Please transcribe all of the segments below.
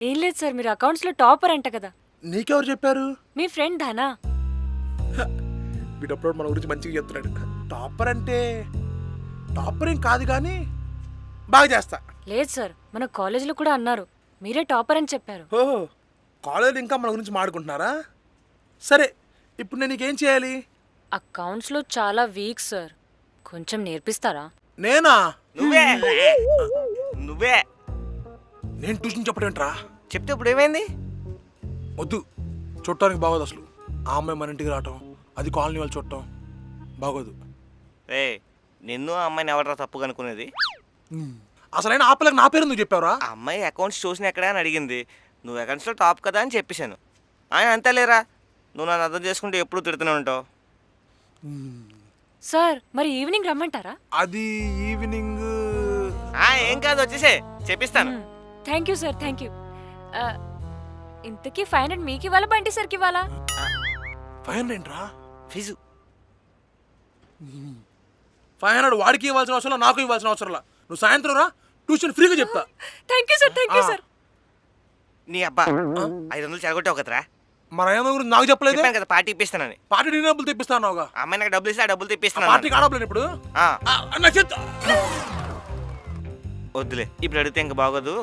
ఏం లేదు సార్, మీరు అకౌంట్స్ లో టాపర్ అంట కదా. నీకెవరు చెప్పారు? మీ ఫ్రెండ్ ధనా. వీడప్పుడు మన గురించి మంచిగా చెప్తున్నాడు. టాపర్ అంటే టాపర్ ఏం కాదు కానీ బాగా చేస్తా. లేదు సార్, మన కాలేజీలో కూడా అన్నారు మీరే టాపర్ అని చెప్పారు. ఓహో, కాలేజీలో ఇంకా మన గురించి మాట్లాడుకుంటున్నారా? సరే, ఇప్పుడు నేను నీకేం చేయాలి? అకౌంట్స్ లో చాలా వీక్ సార్, కొంచెం నేర్పిస్తారా? నేనా? నువ్వే నువ్వే నేను ట్యూషన్ చెప్పడం ఏంట్రా? చెప్తే ఇప్పుడు ఏమైంది? వద్దు, చూడటానికి బాగోదు అసలు. ఆ అమ్మాయి మన ఇంటికి రావటం, అది కాలనీ వాళ్ళు చూడటం బాగోదు. రే, నిన్ను ఆ అమ్మాయిని ఎవడరా తప్పుగా అనుకునేది? అసలైన ఆ పిల్లకి నా పేరు ఎందుకు చెప్పావురా? ఆ అమ్మాయి అకౌంట్స్ చూసిన ఎక్కడా అని అడిగింది. నువ్వు అకౌంట్స్లో టాప్ కదా అని చెప్పేశాను. ఆయన అంతేలేరా, నువ్వు నన్ను అర్థం చేసుకుంటే ఎప్పుడు తిడుతూనే ఉంటావు. సార్ మరి ఈవినింగ్ రమ్మంటారా? అది ఈవినింగ్. ఏం కాదు, వచ్చేసే చెప్పిస్తాను. Thank you sir, thank you. ఇంతకీ 500 మీకు ఇవ్వాలా బంటి సార్కి ఇవ్వాలా? 500 ఏంట్రా? ఫీజు 500 వాడికి ఇవ్వాల్సిన అవసరం, నాకు ఇవ్వాల్సిన అవసరం. నువ్వు సాయంత్రం రా, ట్యూషన్ ఫ్రీగా చెప్తా. Thank you sir, thank you sir. నీ అబ్బా 500 చెడగొట్టావు కదరా. మన ఏమో గురించి నాకు చెప్పలేదు. చెప్పాను కదా పార్టీ ఇప్పిస్తానని. పార్టీ నీ డబ్బులు తెప్పిస్తానుగా. ఆ అమ్మాయి నాకు డబ్బులు ఇస్తే ఆ డబ్బులు తెప్పిస్తున్నాను. పార్టీకి ఆడలేదు ఇప్పుడు. వద్దులే, ఇప్పుడు అడిగితే ఇంకా బాగోదు.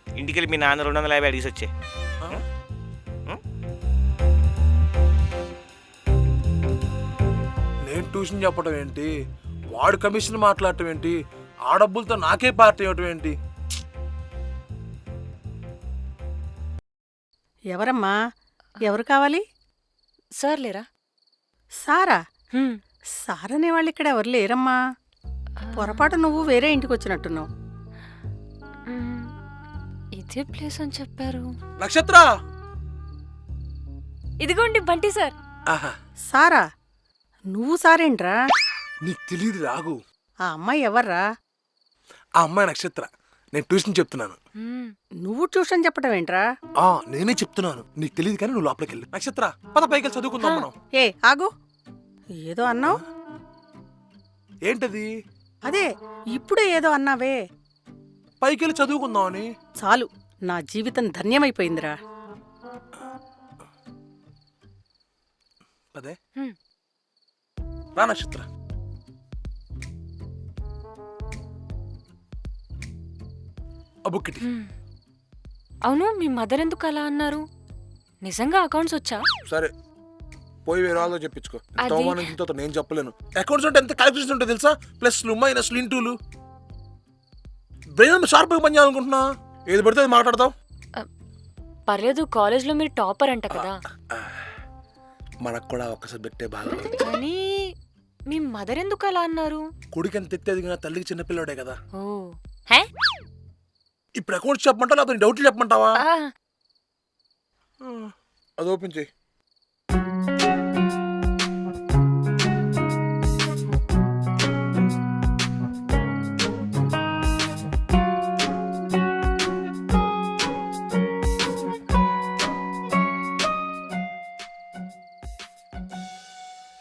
ఇంటికి వెళ్ళి మీ నాన్న 250 అడిగేసి వచ్చే. నేను ట్యూషన్ చెప్పడం ఏంటి, వాడు కమిషన్ మాట్లాడటం ఏంటి, ఆ డబ్బులతో నాకే పార్టీ ఇవ్వటం ఏంటి? ఎవరమ్మా? ఎవరు కావాలి? సార్ లేరా? సారా? హ్మ్. సారనే వాళ్ళు ఇక్కడ ఎవరు లేరమ్మా. పొరపాటు నువ్వు వేరే ఇంటికి వచ్చినట్టున్నావు. మ్మ్. ఇదే ప్లేస్ అని చెప్పారు. నక్షత్ర. ఇదిగోండి బంటి సార్. ఆహా, సారా? నువ్వు సారేంట్రా? నీకు తెలియదు రాగు. ఆ అమ్మాయి ఎవర్రా? ఆ అమ్మాయి నక్షత్ర. నేను ట్యూషన్ చెప్తున్నాను. మ్మ్. నువ్వు ట్యూషన్ చెప్పడం ఏంట్రా? నేనే చెప్తున్నాను, నీకు తెలియదు కానీ నువ్వు లోపలికి వెళ్ళు. నక్షత్ర, పద పైకి వెళ్ళి చదువుకుందాం మనం. ఏ ఆగు, ఏదో అన్నావు. ఏంటది? అదే ఇప్పుడే ఏదో అన్నావే. పైకి వెళ్ళి చదువుకుందాం అని. చాలు, నా జీవితం ధన్యమైపోయిందిరా. అదే హ్మ్. రా నక్షత్ర. అబుక్కిటి. మ్మ్. అవును, మీ మదర్ ఎందుకు అలా అన్నారు? నిజంగా అకౌంట్స్ వచ్చా? సరే, పోయి వేరే వాళ్ళతో చెప్పించుకో. అది- తోమానంతో నేను చెప్పలేను. అకౌంట్స్ అంటే ఎంత క్యాలిక్యులేషన్ ఉంటుంది తెలుసా? ప్లస్లు మైనస్లు ఇంటూలు. బ్రెయిన్ షార్ప్గా పని చేయాలనుకుంటున్నా, ఏది పడితే అది మాట్లాడతావు. పర్లేదు, కాలేజ్లో మీరు టాపర్ అంట కదా. మనకు కూడా ఒక్క సబ్జెక్టే బాగా. కానీ మీ మదర్ ఎందుకు అలా అన్నారు? కొడుకు ఎంత ఎత్తేది కానీ తల్లికి చిన్నపిల్లడే కదా. ఓ హే? ఇప్పుడు అకౌంట్స్ చెప్పమంటావా లేకపోతే డౌట్లు చెప్పమంటావా? ఆ, అది ఓపెన్ చేయి.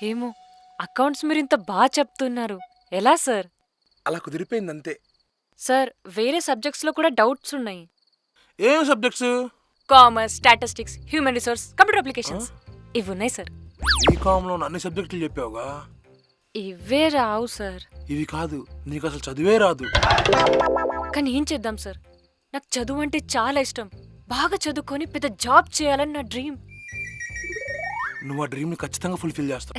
ఏమో, అకౌంట్స్ మీరు ఇంత బాగా చెప్తున్నారు, ఎలా సార్? అలా కుదిరిపోయింది అంతే. సార్, వేరే సబ్జెక్ట్స్ లో కూడా డౌట్స్ ఉన్నాయి. ఏం subjects? Commerce, statistics, human resource, computer applications ఇవి ఉన్నాయి సార్. బీకామ్ లో అన్ని సబ్జెక్టులు చెప్పావుగా. ఇవే రావు సార్. ఇవి కాదు, నీకు అసలు చదివే రాదు. కానీ ఏం చేద్దాం సార్, నాకు చదువు అంటే చాలా ఇష్టం. బాగా చదువుకొని పెద్ద జాబ్ చేయాలని నా డ్రీమ్. నువ్వు ఆ డ్రీమ్ ని ఖచ్చితంగా ఫుల్ఫిల్ చేస్తావు.